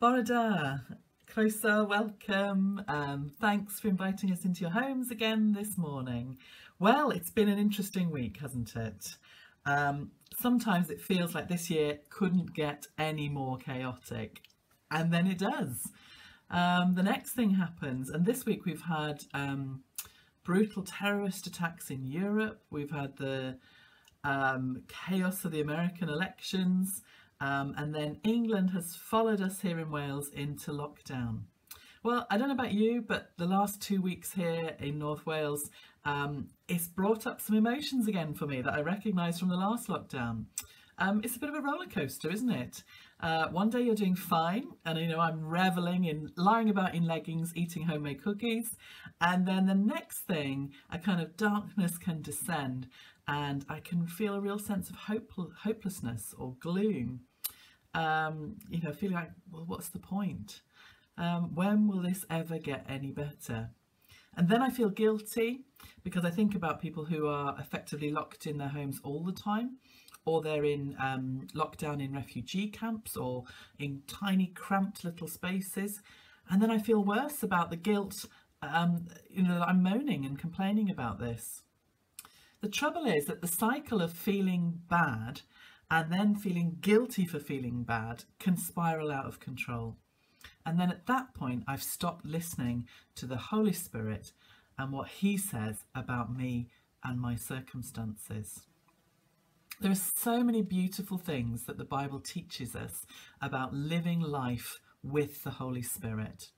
Borada, closer, welcome. Thanks for inviting us into your homes again this morning. Well, it's been an interesting week, hasn't it? Sometimes it feels like this year couldn't get any more chaotic, and then it does. The next thing happens, and this week we've had brutal terrorist attacks in Europe. We've had the chaos of the American elections. And then England has followed us here in Wales into lockdown. Well, I don't know about you, but the last 2 weeks here in North Wales, it's brought up some emotions again for me that I recognise from the last lockdown. It's a bit of a roller coaster, isn't it? One day you're doing fine, and I'm revelling in lying about in leggings, eating homemade cookies, and then the next thing, a kind of darkness can descend, and I can feel a real sense of hopelessness or gloom. Feeling like, well, what's the point? When will this ever get any better? And then I feel guilty because I think about people who are effectively locked in their homes all the time, or they're in lockdown in refugee camps or in tiny cramped little spaces. And then I feel worse about the guilt, that I'm moaning and complaining about this. The trouble is that the cycle of feeling bad and then feeling guilty for feeling bad can spiral out of control. And then at that point, I've stopped listening to the Holy Spirit and what he says about me and my circumstances. There are so many beautiful things that the Bible teaches us about living life with the Holy Spirit.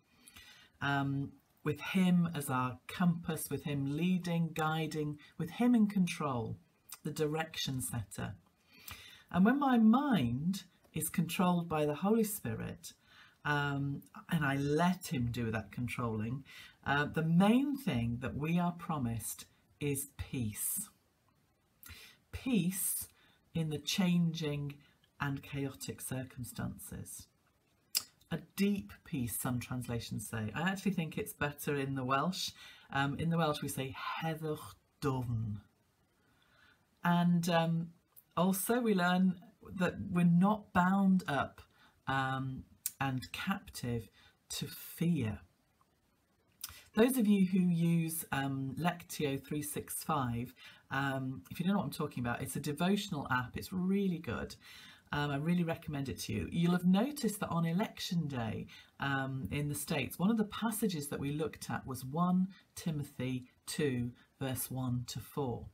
With him as our compass, with him leading, guiding, with him in control, the direction setter. And when my mind is controlled by the Holy Spirit, and I let him do that controlling, the main thing that we are promised is peace. Peace in the changing and chaotic circumstances. A deep peace, some translations say. I actually think it's better in the Welsh. In the Welsh we say heddwch dwfn. And also we learn that we're not bound up and captive to fear. Those of you who use Lectio 365, if you don't know what I'm talking about, it's a devotional app. It's really good. I really recommend it to you. You'll have noticed that on election day in the States, one of the passages that we looked at was 1 Timothy 2 verse 1 to 4.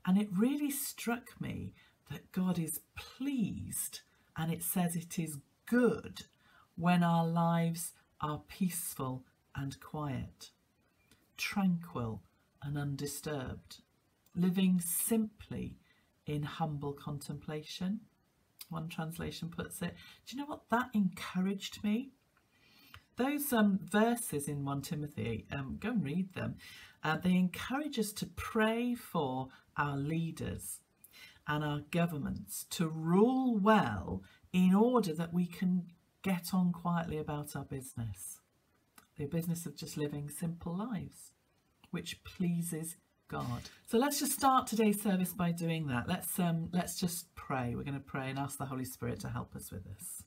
And it really struck me that God is pleased, and it says it is good when our lives are peaceful and quiet, tranquil and undisturbed, living simply in humble contemplation. One translation puts it. Do you know what? That encouraged me. Those verses in 1 Timothy, go and read them. They encourage us to pray for our leaders and our governments to rule well in order that we can get on quietly about our business. The business of just living simple lives, which pleases God. So let's just start today's service by doing that. Let's just pray. We're going to pray and ask the Holy Spirit to help us with this.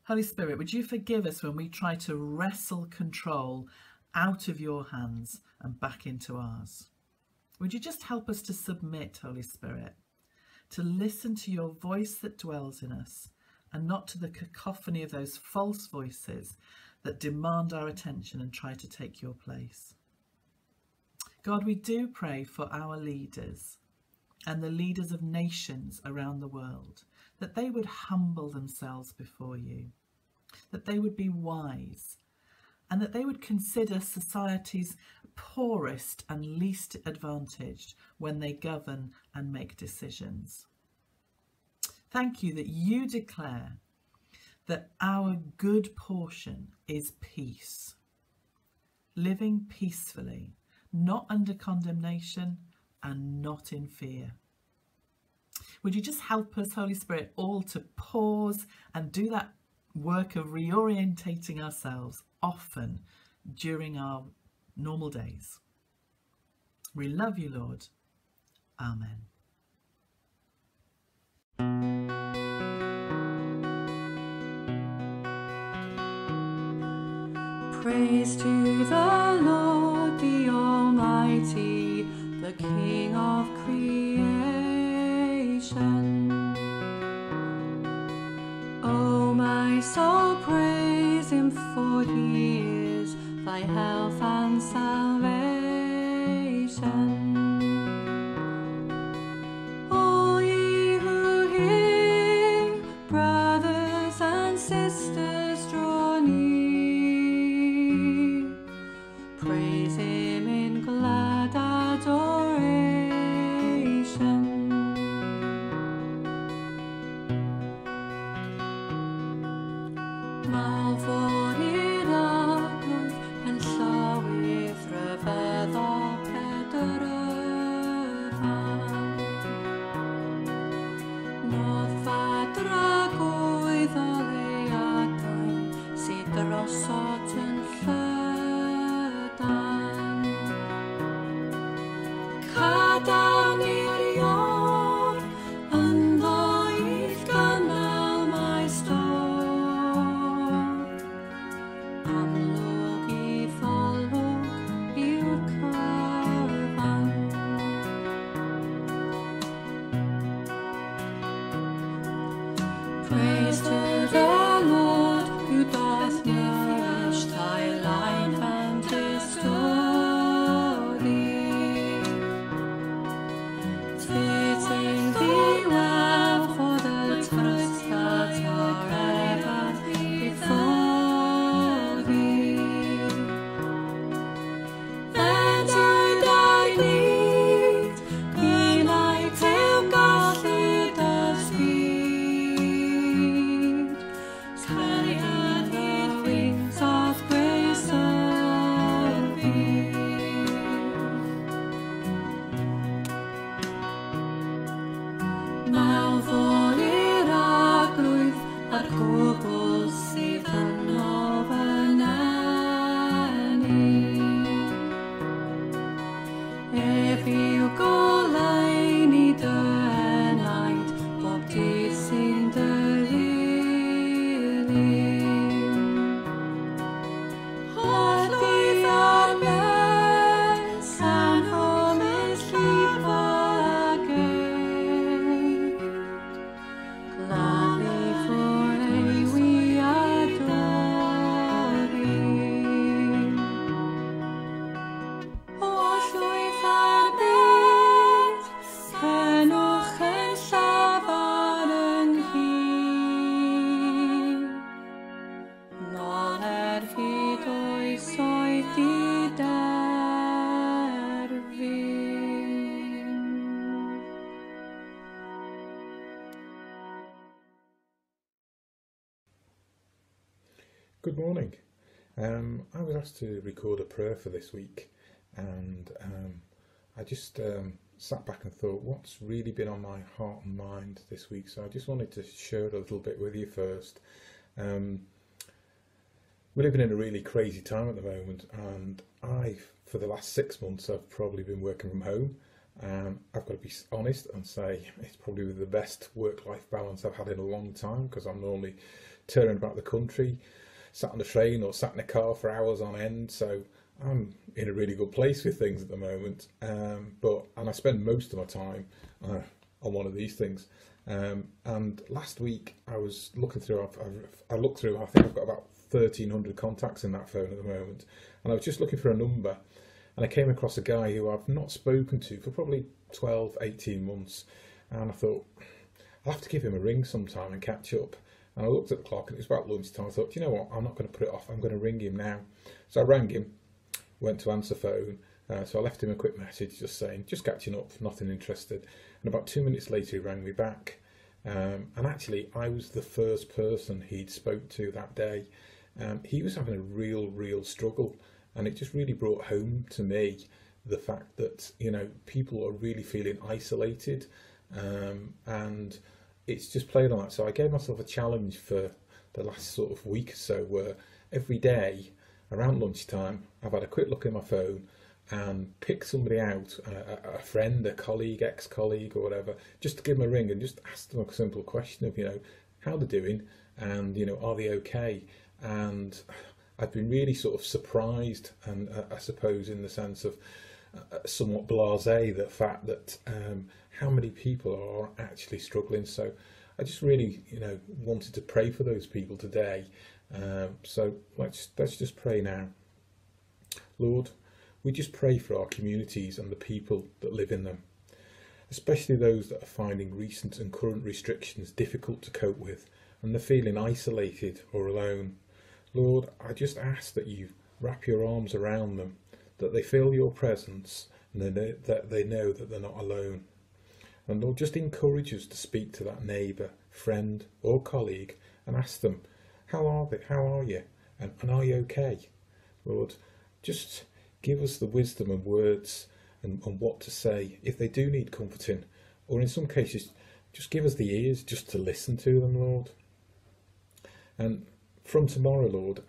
Holy Spirit, would you forgive us when we try to wrestle control out of your hands and back into ours? Would you just help us to submit, Holy Spirit, to listen to your voice that dwells in us and not to the cacophony of those false voices that demand our attention and try to take your place? God, we do pray for our leaders and the leaders of nations around the world, that they would humble themselves before you, that they would be wise, and that they would consider society's poorest and least advantaged when they govern and make decisions. Thank you that you declare that our good portion is peace, living peacefully, not under condemnation and not in fear. Would you just help us, Holy Spirit, all to pause and do that work of reorientating ourselves often during our normal days? We love you, Lord. Amen. Praise to the Lord, the Almighty, the King of creation. O my soul, praise him, for he is thy health and salvation. All ye who hear, brothers and sisters, draw near. Praise him in glad adoration. Malfor i'r arglwydd yn llawydd rhyfeddol Pedr y Fan. Noddfa dragwydd o leadau sydd drosod yn Llydan. Cadan i'r ior, ynddo i'th gynnal mae stor. Amlwg I ddiolwg yw'r cyfan. Praise to the Lord, who doth nourish thy life and history. Fitting thee well for the truths that are ever before thee. Then did I need, unite i'w gallid a speed. Spread the wings of grace of thee. Malfor i'r arglwydd a'r gwbl sydd yno fy nenu. Ef i'w goleuni dy enaid, bob dydd sy'n dy ddilyn. Hallwydd ar mes, anhomys llifo again. Gladly for ei wi adori. O llwyth ar beth, cenwch yn llafar ynghyd. Noler hyd oesoedd diderfyn. Good morning. I was asked to record a prayer for this week, and I just sat back and thought, what's really been on my heart and mind this week? So I just wanted to share it a little bit with you first. We're living in a really crazy time at the moment, and for the last 6 months, I've probably been working from home. I've got to be honest and say it's probably the best work-life balance I've had in a long time, because I'm normally turning about the country, sat on the train or sat in a car for hours on end, so I'm in a really good place with things at the moment. And I spend most of my time on one of these things. And last week I was looking through, I looked through, I think I've got about 1,300 contacts in that phone at the moment, and I was just looking for a number, and I came across a guy who I've not spoken to for probably 12, 18 months, and I thought, I'll have to give him a ring sometime and catch up. And I looked at the clock and it was about lunchtime. I thought, you know what, I'm not going to put it off, I'm going to ring him now. So I rang him, went to answer phone, so I left him a quick message just saying, just catching up, nothing interested. And about 2 minutes later he rang me back. And actually I was the first person he'd spoke to that day. He was having a real struggle, and it just really brought home to me the fact that, you know, people are really feeling isolated, and it's just played on that. So I gave myself a challenge for the last sort of week or so, where every day around lunchtime I've had a quick look at my phone and pick somebody out, a friend, a colleague, ex-colleague or whatever, just to give them a ring and just ask them a simple question of, you know, how they're doing, and, you know, are they okay? And I've been really sort of surprised, and I suppose in the sense of somewhat blasé, the fact that how many people are actually struggling. So I just really, wanted to pray for those people today. So let's just pray now. Lord, we just pray for our communities and the people that live in them, especially those that are finding recent and current restrictions difficult to cope with and they're feeling isolated or alone. Lord, I just ask that you wrap your arms around them, that they feel your presence and that they know that they're not alone. And Lord, just encourage us to speak to that neighbour, friend or colleague and ask them, how are you? And are you okay? Lord, just give us the wisdom and words and what to say if they do need comforting, or in some cases, just give us the ears just to listen to them, Lord. And from tomorrow, Lord,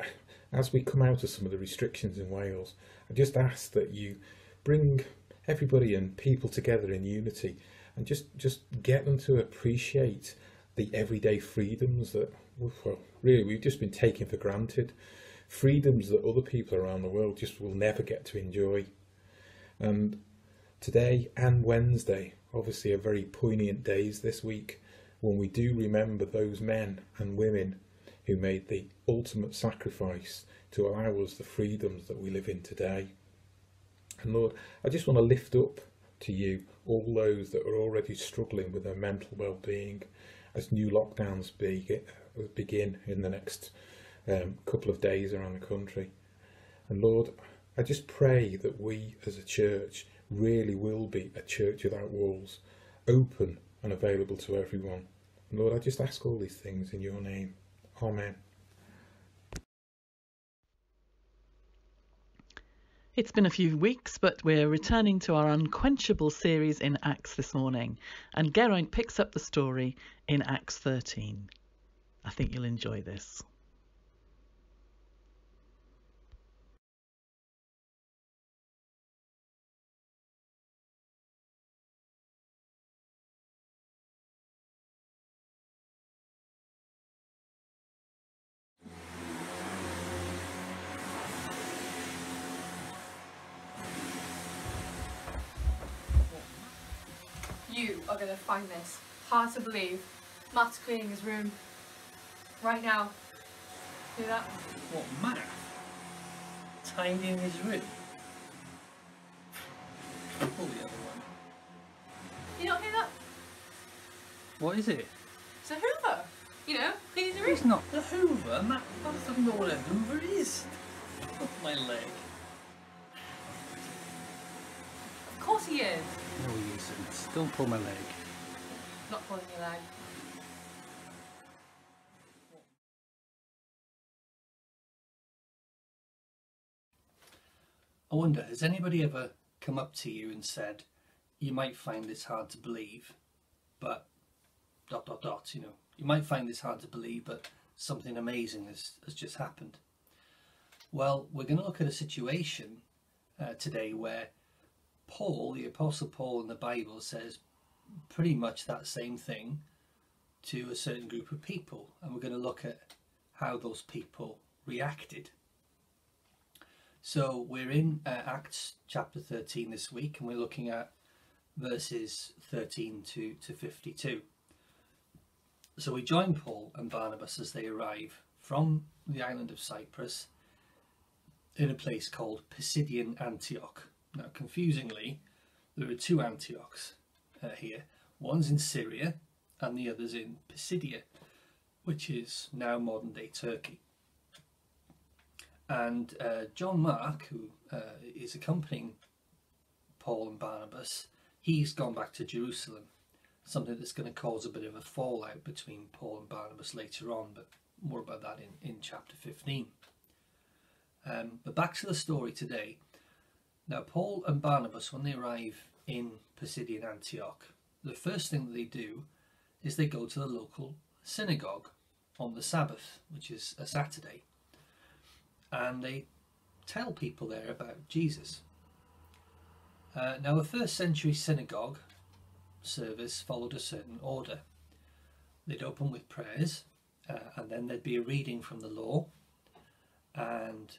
as we come out of some of the restrictions in Wales, I just ask that you bring everybody and people together in unity and just get them to appreciate the everyday freedoms that, well, really we've just been taking for granted. Freedoms that other people around the world just will never get to enjoy. And today and Wednesday, obviously are very poignant days this week when we do remember those men and women who made the ultimate sacrifice to allow us the freedoms that we live in today. And Lord, I just want to lift up to you all those that are already struggling with their mental well-being as new lockdowns begin in the next couple of days around the country. And Lord, I just pray that we as a church really will be a church without walls, open and available to everyone. And Lord, I just ask all these things in your name. Amen. It's been a few weeks, but we're returning to our Unquenchable series in Acts this morning, and Geraint picks up the story in Acts 13. I think you'll enjoy this. You are going to find this hard to believe. Matt's cleaning his room right now. Do that? What, Matt? Tidying his room? Pull the other one. You not hear that? What is it? It's a Hoover. Cleaning the room. It's not the Hoover. Matt doesn't know what a Hoover is. Oh, my leg. Of course he is. No, he isn't. Don't pull my leg. Not pulling your leg. I wonder, has anybody ever come up to you and said, you might find this hard to believe, but ... you might find this hard to believe, but something amazing has just happened. Well, we're going to look at a situation today where Paul, the Apostle Paul in the Bible, says pretty much that same thing to a certain group of people, and we're going to look at how those people reacted. So we're in Acts chapter 13 this week, and we're looking at verses 13 to 52. So we join Paul and Barnabas as they arrive from the island of Cyprus in a place called Pisidian Antioch. Now, confusingly, there are two Antiochs here. One's in Syria and the other's in Pisidia, which is now modern-day Turkey. And John Mark, who is accompanying Paul and Barnabas, he's gone back to Jerusalem, something that's going to cause a bit of a fallout between Paul and Barnabas later on, but more about that in chapter 15. But back to the story today. Now, Paul and Barnabas, when they arrive in Pisidian Antioch, the first thing that they do is they go to the local synagogue on the Sabbath, which is a Saturday, and they tell people there about Jesus. Now, a first century synagogue service followed a certain order. They'd open with prayers, and then there'd be a reading from the law, and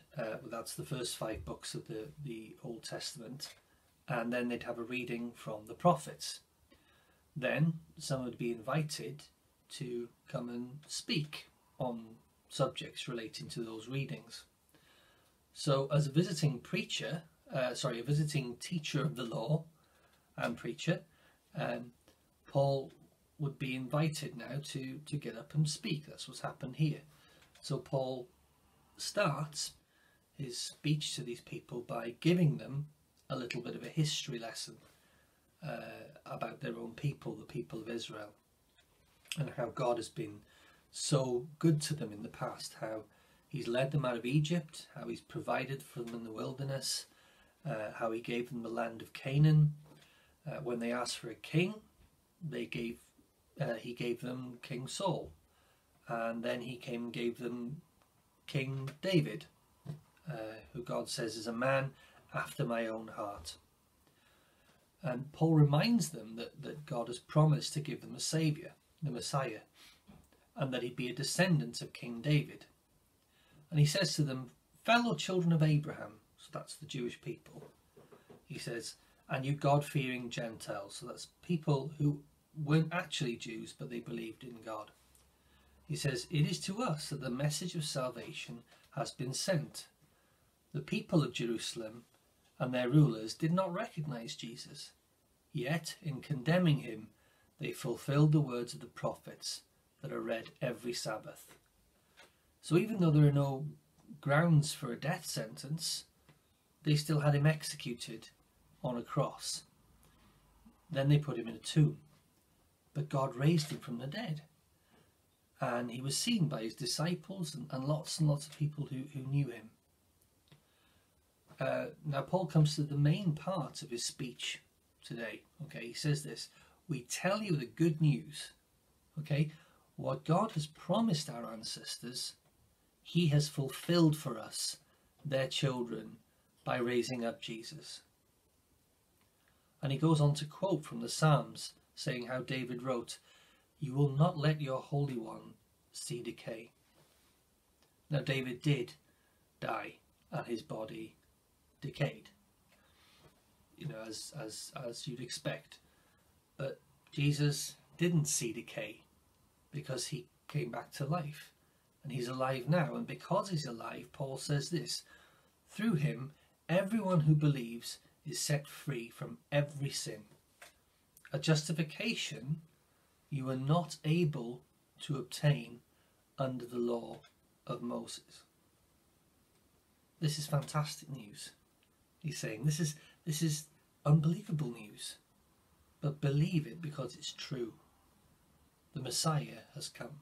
that's the first 5 books of the Old Testament, and then they'd have a reading from the prophets. Then someone would be invited to come and speak on subjects relating to those readings. So as a visiting preacher, a visiting teacher of the law and preacher, Paul would be invited now to get up and speak. That's what's happened here. So Paul starts his speech to these people by giving them a little bit of a history lesson about their own people, the people of Israel, and how God has been so good to them in the past, how he's led them out of Egypt, how he's provided for them in the wilderness, how he gave them the land of Canaan. When they asked for a king, he gave them King Saul, and then he came and gave them King David, who God says is a man after my own heart. And Paul reminds them that God has promised to give them a saviour, the Messiah, and that he'd be a descendant of King David. And he says to them, fellow children of Abraham, so that's the Jewish people, he says, and you God-fearing Gentiles, so that's people who weren't actually Jews, but they believed in God. He says, it is to us that the message of salvation has been sent. The people of Jerusalem and their rulers did not recognize Jesus, yet in condemning him they fulfilled the words of the prophets that are read every Sabbath. So even though there are no grounds for a death sentence, they still had him executed on a cross. Then they put him in a tomb, but God raised him from the dead, and he was seen by his disciples and lots of people who knew him. Now Paul comes to the main part of his speech today. Okay, he says this: we tell you the good news. Okay, what God has promised our ancestors, he has fulfilled for us, their children, by raising up Jesus. And he goes on to quote from the Psalms, saying how David wrote, you will not let your Holy One see decay. Now David did die, and his body decayed, you know, as you'd expect. But Jesus didn't see decay, because he came back to life, and he's alive now. And because he's alive, Paul says this: through him everyone who believes is set free from every sin. A justification you were not able to obtain under the law of Moses. This is fantastic news. He's saying this is unbelievable news, but believe it because it's true. The Messiah has come.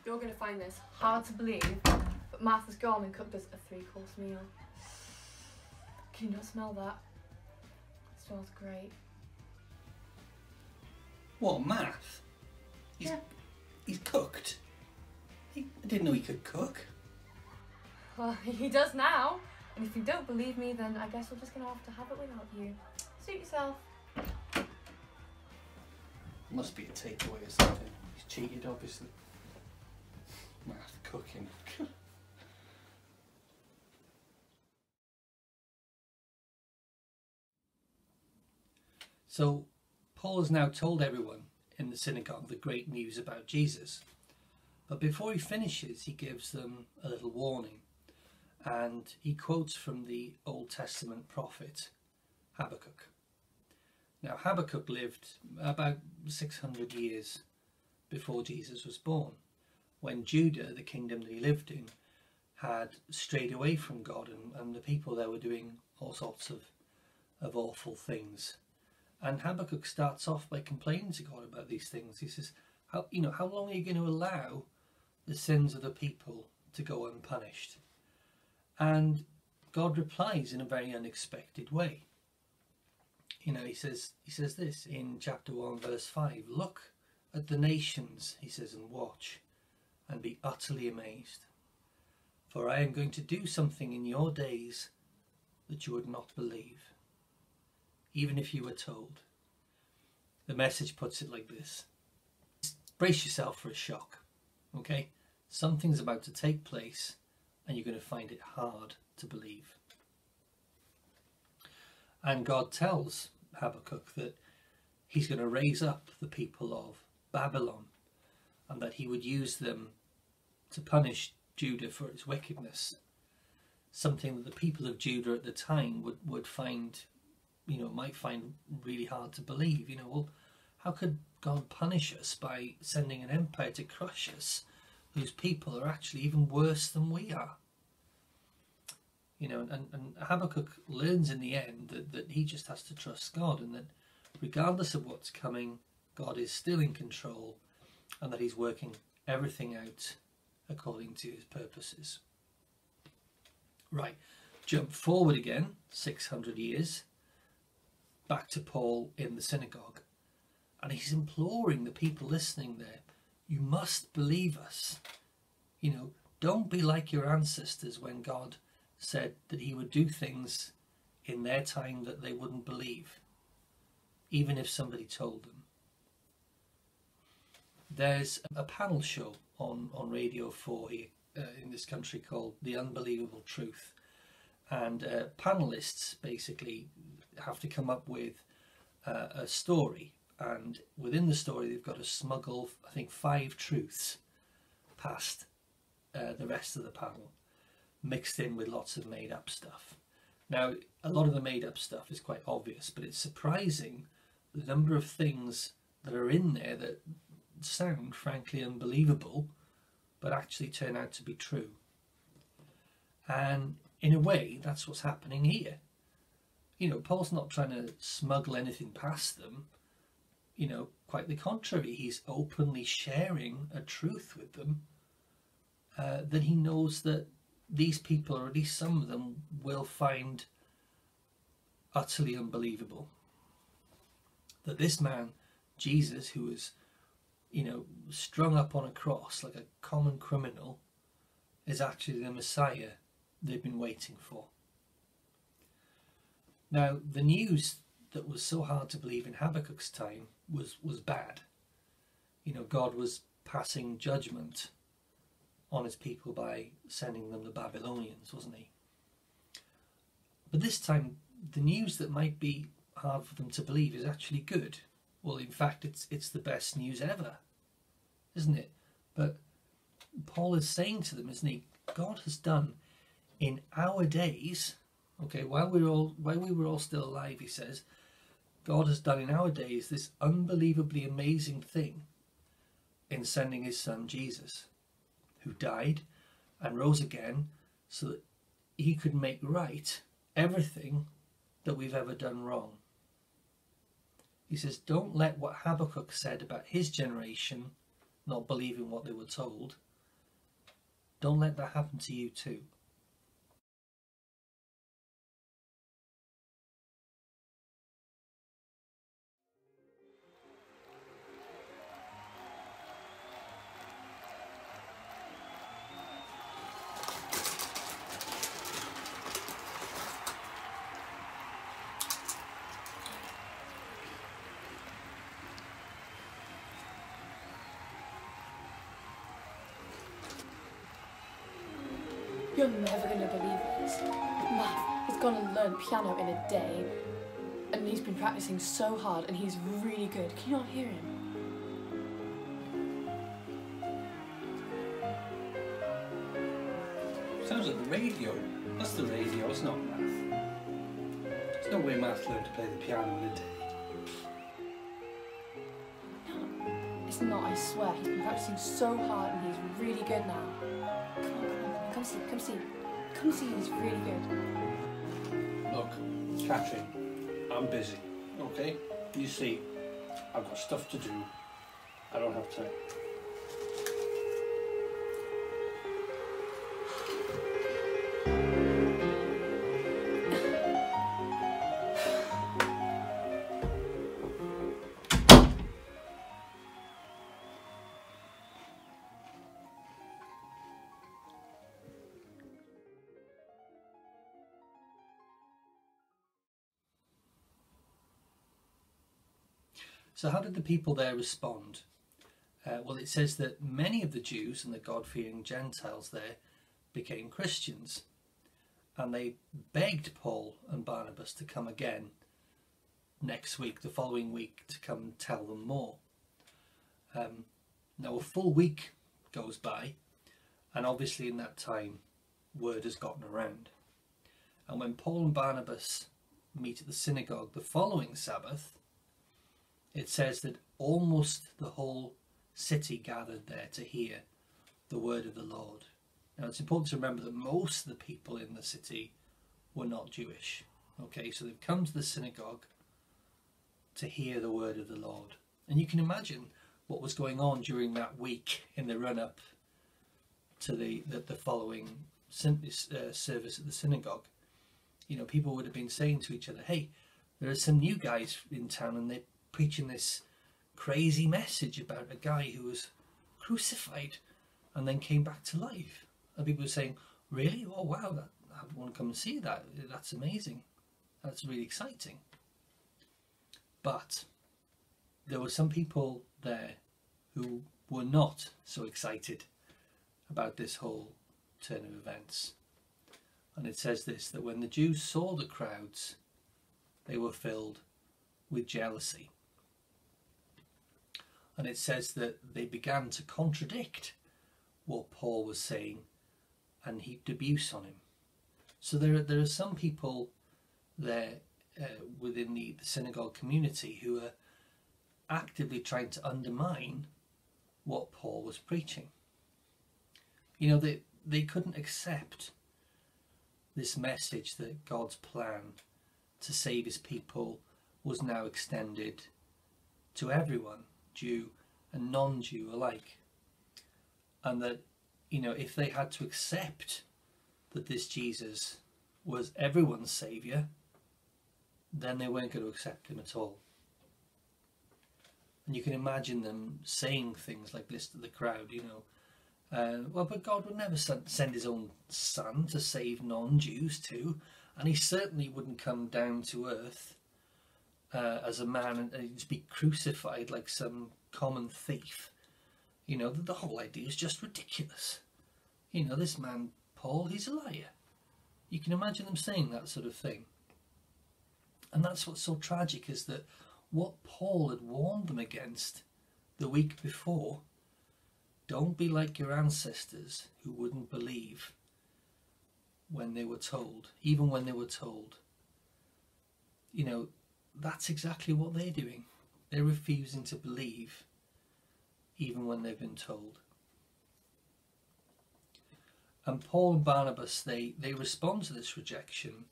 You're going to find this hard to believe, but Martha's gone and cooked us a 3-course meal. Can you not smell that? It smells great. What, Math? He's cooked. I didn't know he could cook. Well, he does now. And if you don't believe me, then I guess we're just going to have it without you. Suit yourself. Must be a takeaway or something. He's cheated, obviously. Math cooking. So Paul has now told everyone in the synagogue the great news about Jesus. But before he finishes, he gives them a little warning. And he quotes from the Old Testament prophet Habakkuk. Now Habakkuk lived about 600 years before Jesus was born, when Judah, the kingdom that he lived in, had strayed away from God, and the people there were doing all sorts of awful things. And Habakkuk starts off by complaining to God about these things. He says, how long are you going to allow the sins of the people to go unpunished? And God replies in a very unexpected way. He says this in chapter 1 verse 5, look at the nations, he says, and watch. and be utterly amazed. For I am going to do something in your days that you would not believe, even if you were told. The Message puts it like this. Brace yourself for a shock, okay? Something's about to take place and you're going to find it hard to believe. And God tells Habakkuk that he's going to raise up the people of Babylon and that he would use them to punish Judah for its wickedness. Something that the people of Judah at the time would find, might find really hard to believe. Well, how could God punish us by sending an empire to crush us, whose people are actually even worse than we are? And Habakkuk learns in the end that he just has to trust God, and that regardless of what's coming, God is still in control, and that he's working everything out according to his purposes. Right, jump forward again 600 years, back to Paul in the synagogue, and he's imploring the people listening there, you must believe us. Don't be like your ancestors when God said that he would do things in their time that they wouldn't believe, even if somebody told them. There's a panel show on Radio 4 here in this country called The Unbelievable Truth, and panelists basically have to come up with a story, and within the story they've got to smuggle, I think, 5 truths past the rest of the panel, mixed in with lots of made up stuff. Now, a lot of the made up stuff is quite obvious, but it's surprising the number of things that are in there that sound frankly unbelievable, but actually turn out to be true. And in a way, that's what's happening here. Paul's not trying to smuggle anything past them. Quite the contrary, he's openly sharing a truth with them that he knows that these people, or at least some of them, will find utterly unbelievable. That this man, Jesus, who was, strung up on a cross like a common criminal, is actually the Messiah they've been waiting for. Now, the news that was so hard to believe in Habakkuk's time was bad. God was passing judgment on his people by sending them the Babylonians, wasn't he? But this time, the news that might be hard for them to believe is actually good. Well, in fact, it's the best news ever, isn't it? But Paul is saying to them, isn't he? God has done in our days, okay, while we were all still alive, he says, God has done in our days this unbelievably amazing thing in sending his son Jesus, who died and rose again so that he could make right everything that we've ever done wrong. He says, don't let what Habakkuk said about his generation not believing what they were told, don't let that happen to you too. You're never going to believe this. Matt, he's gone and learned piano in a day, and he's been practicing so hard, and he's really good. Can you not hear him? Sounds like the radio. That's the radio, it's not math. There's no way Matt learned to play the piano in a day. No, it's not, I swear. He's been practicing so hard, and he's really good now. Come see, he's really good. Look, Catherine, I'm busy, okay? You see, I've got stuff to do. I don't have time. So how did the people there respond? Well, it says that many of the Jews and the God-fearing Gentiles there became Christians, and they begged Paul and Barnabas to come again next week, the following week, to come and tell them more. Now a full week goes by, and obviously in that time word has gotten around. And when Paul and Barnabas meet at the synagogue the following Sabbath, it says that almost the whole city gathered there to hear the word of the Lord. Now it's important to remember that most of the people in the city were not Jewish. Okay, so they've come to the synagogue to hear the word of the Lord. And you can imagine what was going on during that week in the run-up to the following service at the synagogue. You know, people would have been saying to each other, hey, there are some new guys in town and they're preaching this crazy message about a guy who was crucified and then came back to life. And people were saying, really? Oh, wow, I want to come and see that. That's amazing. That's really exciting. But there were some people there who were not so excited about this whole turn of events. And it says this, that when the Jews saw the crowds, they were filled with jealousy. And it says that they began to contradict what Paul was saying and heaped abuse on him. So there are some people there within the synagogue community who are actively trying to undermine what Paul was preaching. You know, they couldn't accept this message that God's plan to save his people was now extended to everyone, Jew and non-Jew alike. And that, you know, if they had to accept that this Jesus was everyone's saviour, then they weren't going to accept him at all. And you can imagine them saying things like this to the crowd, you know, well, but God would never send his own son to save non-Jews too, and he certainly wouldn't come down to earth as a man and to be crucified like some common thief. You know, the whole idea is just ridiculous. You know, this man, Paul, he's a liar. You can imagine them saying that sort of thing. And that's what's so tragic, is that what Paul had warned them against the week before, don't be like your ancestors who wouldn't believe when they were told, even when they were told. You know, that's exactly what they're doing. They're refusing to believe even when they've been told. And Paul and Barnabas, they respond to this rejection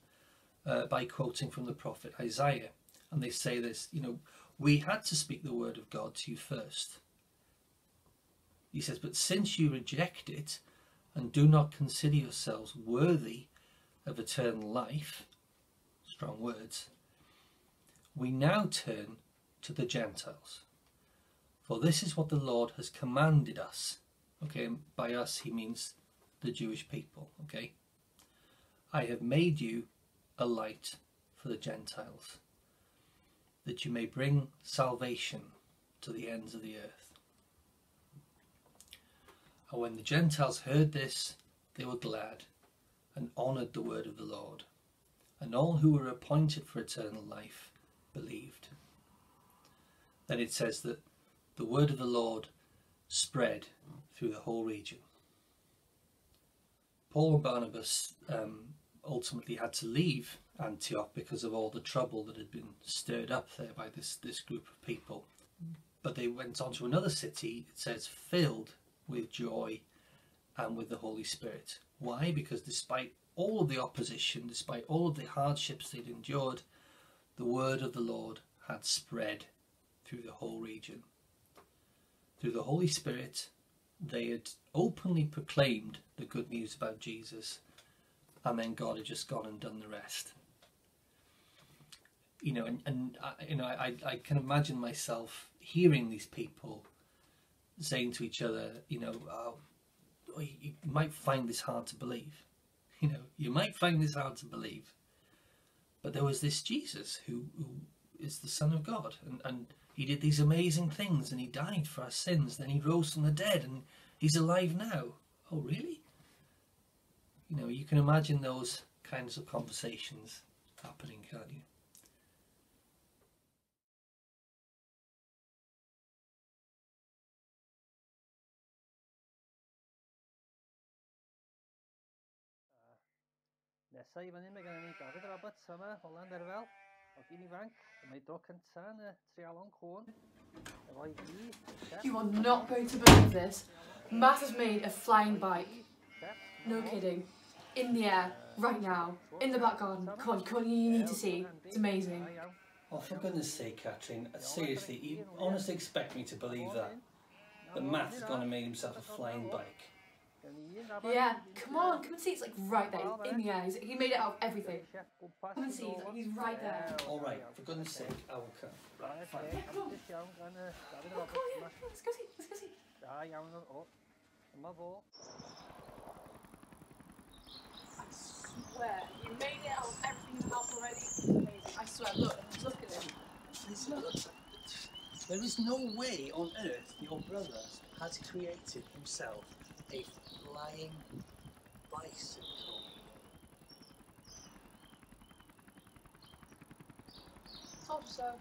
by quoting from the prophet Isaiah. And they say this, you know, we had to speak the word of God to you first. He says, but since you reject it and do not consider yourselves worthy of eternal life, strong words, we now turn to the Gentiles. For this is what the Lord has commanded us. Okay, and by us he means the Jewish people. Okay, I have made you a light for the Gentiles, that you may bring salvation to the ends of the earth. And when the Gentiles heard this, they were glad and honoured the word of the Lord. And all who were appointed for eternal life believed. Then it says that the word of the Lord spread through the whole region. Paul and Barnabas ultimately had to leave Antioch because of all the trouble that had been stirred up there by this group of people. But they went on to another city, it says, filled with joy and with the Holy Spirit. Why? Because despite all of the opposition, despite all of the hardships they'd endured, the word of the Lord had spread through the whole region. Through the Holy Spirit, they had openly proclaimed the good news about Jesus, and then God had just gone and done the rest. You know, I can imagine myself hearing these people saying to each other, you know, oh, you might find this hard to believe. You know, you might find this hard to believe. But there was this Jesus who is the Son of God, and he did these amazing things and he died for our sins, then he rose from the dead and he's alive now. Oh, really? You know, you can imagine those kinds of conversations happening, can't you? Nesa I fan hyn mae gennym ni David Roberts yma, Holland Erfel, o gyn ifanc, y mae dro cynta yn y trialon cwn, efo I fi, You are not going to believe this. Matt has made a flying bike. No kidding. In the air, right now, in the back garden. Come on, you need to see. It's amazing. Oh, for goodness sake, Catherine, seriously, you honestly expect me to believe that? That Matt has gone and made himself a flying bike? Yeah, come on, come and see. It's like right there, in the air. He made it out of everything. Come and see, he's right there. Alright, for goodness sake, I will come. Right, fine. Yeah, come on. Come on, yeah. Let's go see, let's go see. Da iawn o, yma fo. I swear, you made it out of everything in the house already. Amazing. I swear, look at it. There is no way on earth your brother has created himself a flying bicycle. Told you so.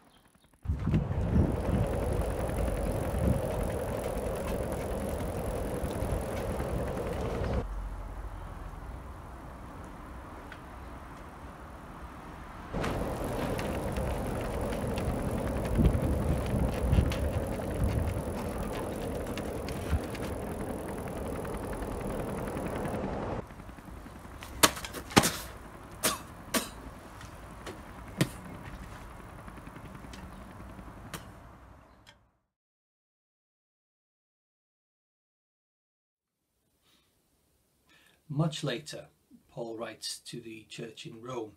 Much later, Paul writes to the church in Rome,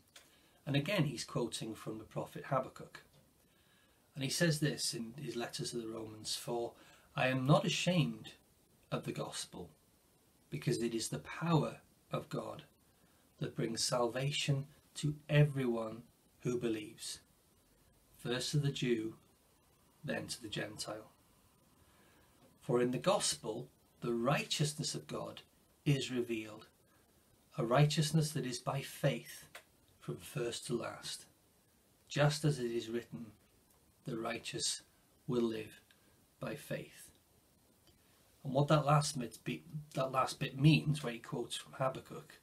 and again he's quoting from the prophet Habakkuk. And he says this in his letters to the Romans, "For I am not ashamed of the gospel, because it is the power of God that brings salvation to everyone who believes, first to the Jew, then to the Gentile. For in the gospel the righteousness of God is revealed, a righteousness that is by faith from first to last, just as it is written, the righteous will live by faith." And what that last bit means, where he quotes from Habakkuk,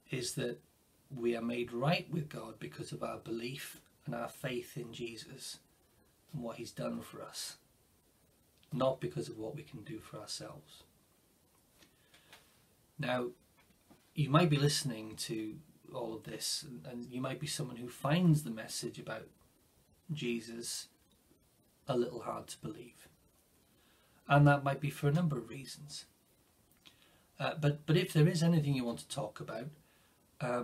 is that we are made right with God because of our belief and our faith in Jesus and what he's done for us, not because of what we can do for ourselves. Now, you might be listening to all of this, and you might be someone who finds the message about Jesus a little hard to believe. And that might be for a number of reasons. But if there is anything you want to talk about,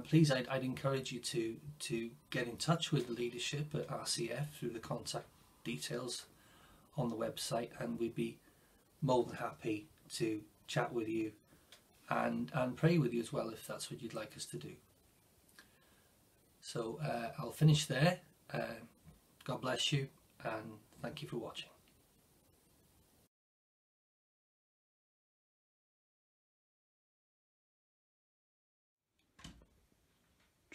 please, I'd encourage you to get in touch with the leadership at RCF through the contact details on the website, and we'd be more than happy to chat with you and pray with you as well, if that's what you'd like us to do. So I'll finish there. God bless you, and thank you for watching.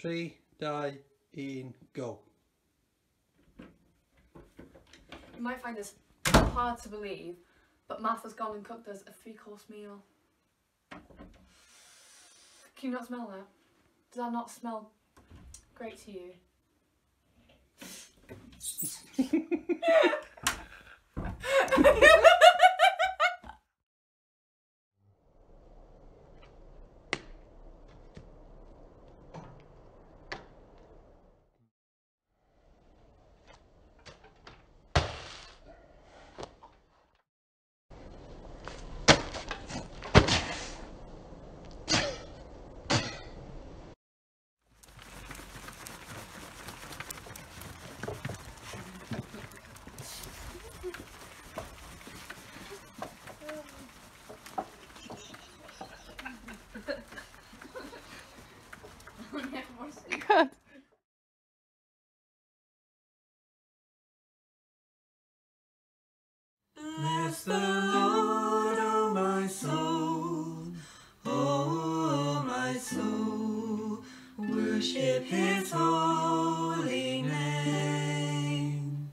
3, 2, 1, go. You might find this hard to believe, but Martha's gone and cooked us a 3-course meal. Can you not smell that? Does that not smell great to you? Bless the Lord, O my soul, O my soul, worship his holy name.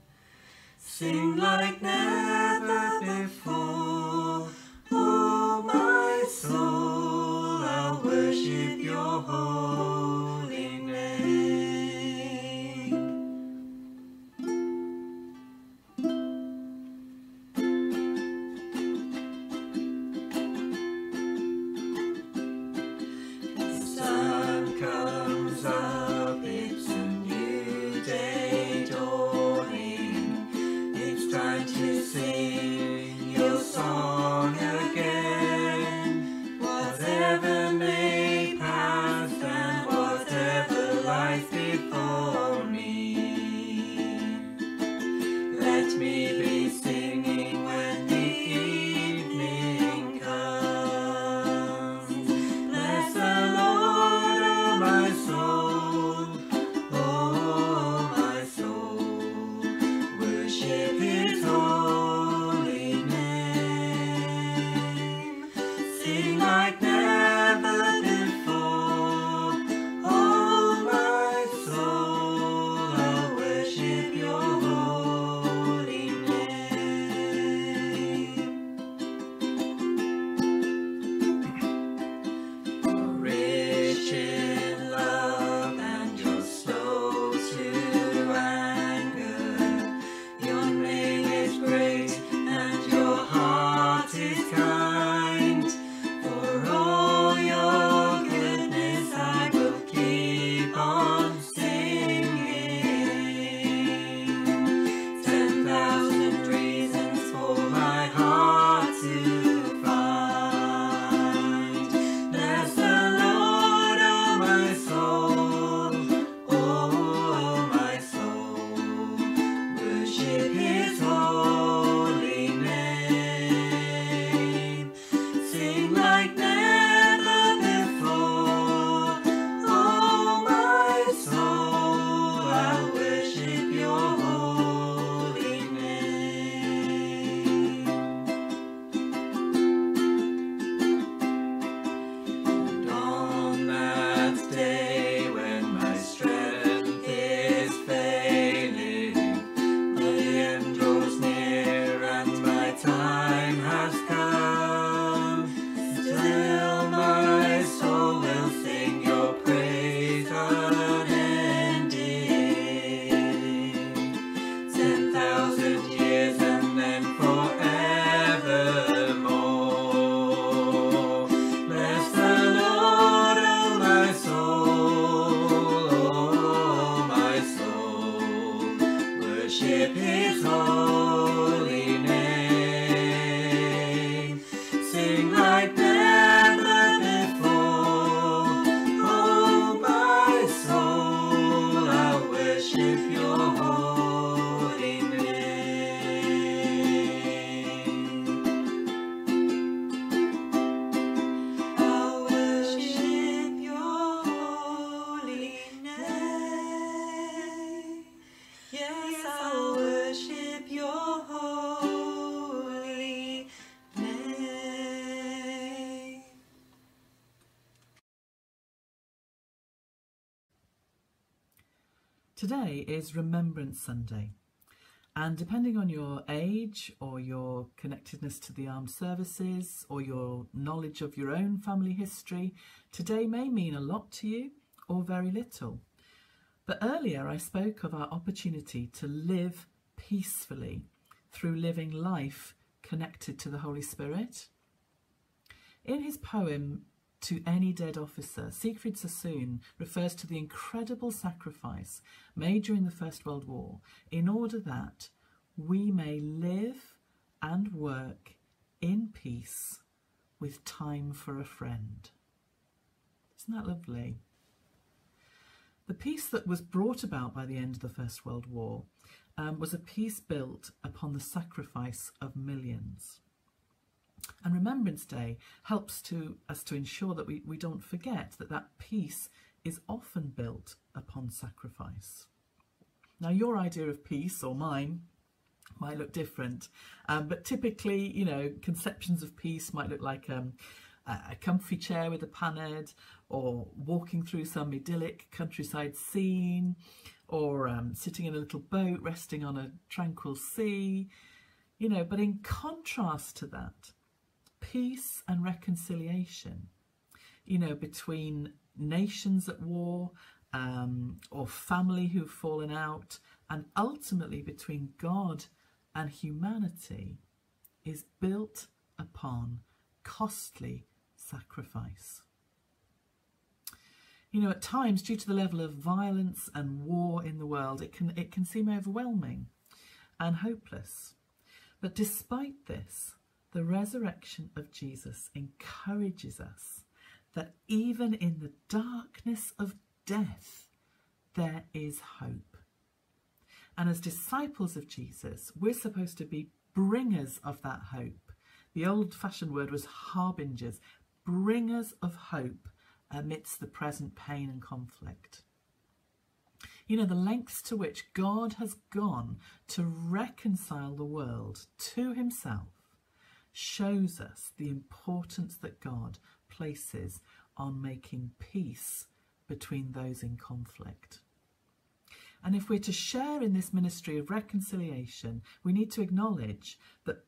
Sing like never before, O my soul, I'll worship your holy name. The sun comes up, it's a new day dawning. It's time to sing your song again. Whatever may pass and whatever lies before me, let me be singing when the evening comes. Bless the Lord, O my soul, O my soul, worship his holy name. Sing like never before, oh my soul, I'll worship your holy name. You're rich in love and you're slow to anger. Your name is great and your heart is kind. For all your goodness I will keep on singing. 10,000 reasons for my heart to find. Bless the Lord, O my soul, O my soul, worship his holy name. Sing like never before, oh my soul, I'll worship your holy name. And on that day when my strength is failing, the end draws near and my time has come, still my soul will sing your praise unending. 10,000 years and then forevermore. Bless the Lord, O my soul, O my soul, worship his holy name. Sing like never before, oh my soul, I'll worship your holy name. I'll worship your holy name. Yes, I'll worship your holy name. Today is Remembrance Sunday, and depending on your age or your connectedness to the armed services or your knowledge of your own family history, today may mean a lot to you or very little. But earlier I spoke of our opportunity to live peacefully through living life connected to the Holy Spirit. In his poem To Any Dead Officer, Siegfried Sassoon refers to the incredible sacrifice made during the First World War in order that we may live and work in peace with time for a friend. Isn't that lovely? The peace that was brought about by the end of the First World War was a peace built upon the sacrifice of millions. And Remembrance Day helps us to ensure that we don't forget that peace is often built upon sacrifice. Now, your idea of peace, or mine, might look different. But typically, you know, conceptions of peace might look like a comfy chair with a paned, or walking through some idyllic countryside scene, or sitting in a little boat resting on a tranquil sea, you know. But in contrast to that, peace and reconciliation, you know, between nations at war, or family who've fallen out, and ultimately between God and humanity, is built upon costly sacrifice. You know, at times, due to the level of violence and war in the world, it can seem overwhelming and hopeless. But despite this, the resurrection of Jesus encourages us that even in the darkness of death, there is hope. And as disciples of Jesus, we're supposed to be bringers of that hope. The old-fashioned word was harbingers, bringers of hope amidst the present pain and conflict. You know, the lengths to which God has gone to reconcile the world to himself shows us the importance that God places on making peace between those in conflict. And if we're to share in this ministry of reconciliation, we need to acknowledge that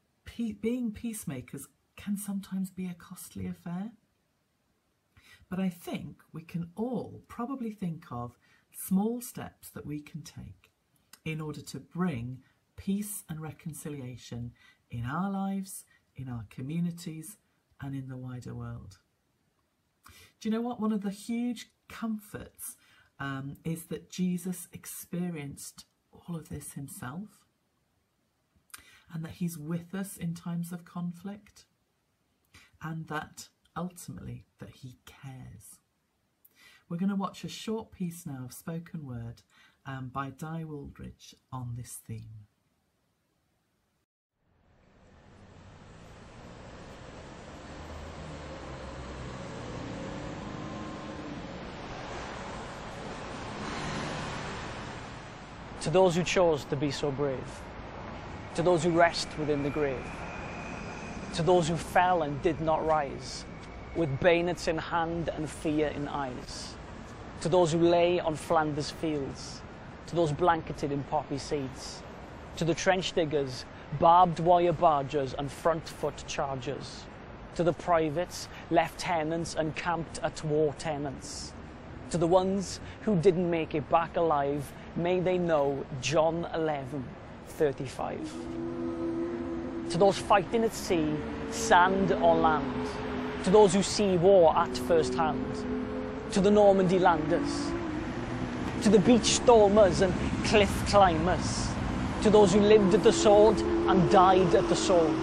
being peacemakers can sometimes be a costly affair. But I think we can all probably think of small steps that we can take in order to bring peace and reconciliation in our lives, in our communities, and in the wider world. Do you know what? One of the huge comforts is that Jesus experienced all of this himself, and that he's with us in times of conflict, and that ultimately that he cares. We're going to watch a short piece now of spoken word by Di Wooldridge on this theme. To those who chose to be so brave, to those who rest within the grave, to those who fell and did not rise, with bayonets in hand and fear in eyes, to those who lay on Flanders fields, to those blanketed in poppy seeds, to the trench diggers, barbed wire bargers and front foot chargers, to the privates, lieutenants and camped at war tenants, to the ones who didn't make it back alive, may they know John 11:35. To those fighting at sea, sand or land, to those who see war at first hand, to the Normandy landers, to the beach stormers and cliff climbers, to those who lived at the sword and died at the sword,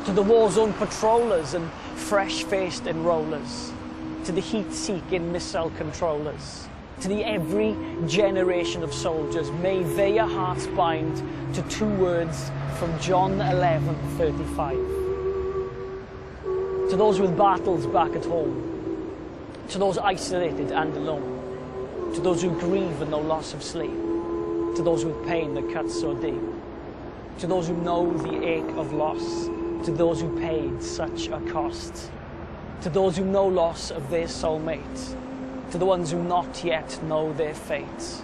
to the war zone patrollers and fresh-faced enrollers, to the heat-seeking missile controllers, to the every generation of soldiers, may their hearts bind to two words from John 11:35. To those with battles back at home, to those isolated and alone, to those who grieve and no loss of sleep, to those with pain that cuts so deep, to those who know the ache of loss, to those who paid such a cost, to those who know loss of their soulmate, to the ones who not yet know their fate,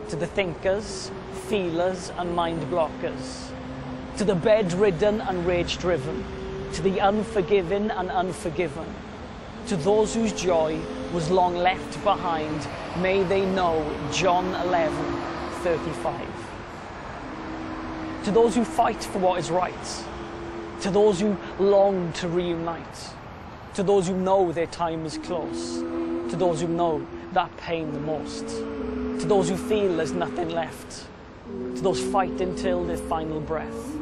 to the thinkers, feelers and mind blockers, to the bedridden and rage-driven, to the unforgiving and unforgiven, to those whose joy was long left behind, may they know John 11:35. To those who fight for what is right, to those who long to reunite, to those who know their time is close, to those who know that pain the most, to those who feel there's nothing left, to those fighting till their final breath,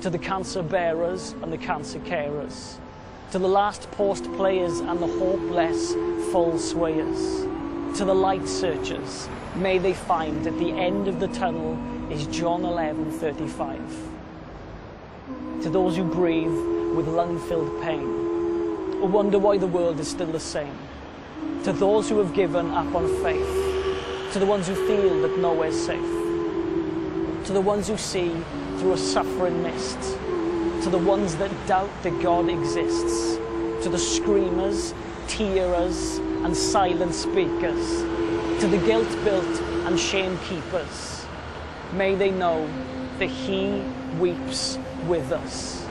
to the cancer bearers and the cancer carers, to the last post players and the hopeless full swayers, to the light searchers, may they find at the end of the tunnel is John 11:35. To those who breathe with lung-filled pain, or wonder why the world is still the same, to those who have given up on faith, to the ones who feel that nowhere's safe, to the ones who see through a suffering mist, to the ones that doubt that God exists, to the screamers, tearers and silent speakers, to the guilt-built and shame-keepers. May they know that He weeps with us.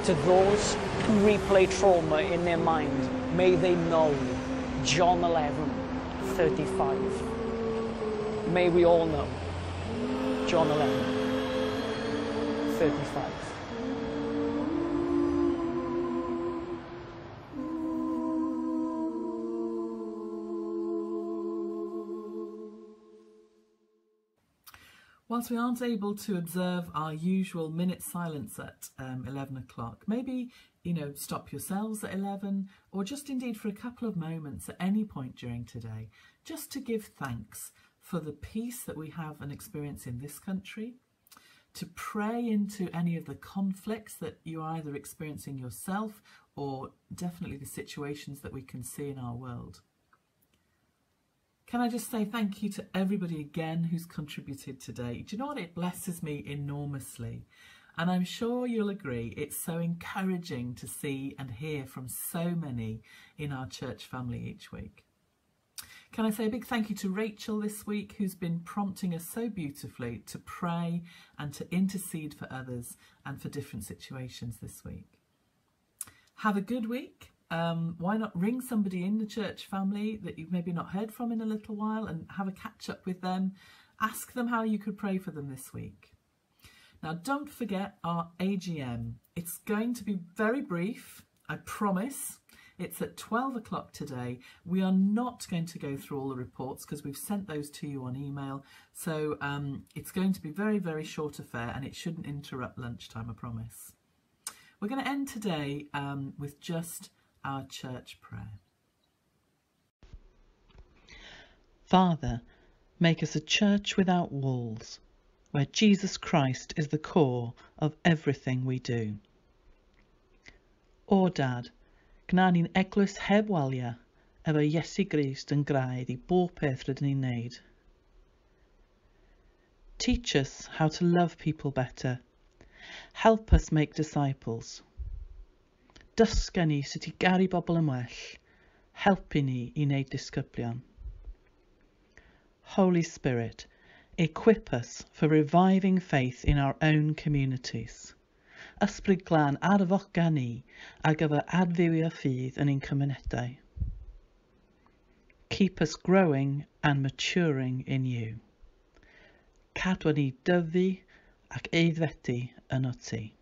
To those who replay trauma in their mind, may they know John 11:35. May we all know John 11:35. Whilst we aren't able to observe our usual minute silence at 11 o'clock, maybe, stop yourselves at 11, or just indeed for a couple of moments at any point during today, just to give thanks for the peace that we have and experience in this country, to pray into any of the conflicts that you are either experiencing yourself or definitely the situations that we can see in our world. Can I just say thank you to everybody again who's contributed today? Do you know what? It blesses me enormously. And I'm sure you'll agree it's so encouraging to see and hear from so many in our church family each week. Can I say a big thank you to Rachel this week, who's been prompting us so beautifully to pray and to intercede for others and for different situations this week. Have a good week. Why not ring somebody in the church family that you've maybe not heard from in a little while and have a catch up with them. Ask them how you could pray for them this week. Now, don't forget our AGM. It's going to be very brief, I promise. It's at 12 o'clock today. We are not going to go through all the reports because we've sent those to you on email. So it's going to be very, very short affair and it shouldn't interrupt lunchtime, I promise. We're going to end today with just our church prayer. Father, make us a church without walls, where Jesus Christ is the core of everything we do. O Dad, gna ni'n eglwys heb waliau, efo Iesu Grist yn graed I bob peth rydyn ni'n neud. Teach us how to love people better. Help us make disciples. Dysga ni sut I garu bobl yn well. Helpu ni I wneud disgyblion. Holy Spirit, equip us for reviving faith in our own communities. Ysbryd glân arfoch gan ni ar gyfer adfywio ffydd yn ein cymunedau. Keep us growing and maturing in you. Cadwa ni dyfu ac aeddfedu yn o ti.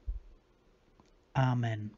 Amen.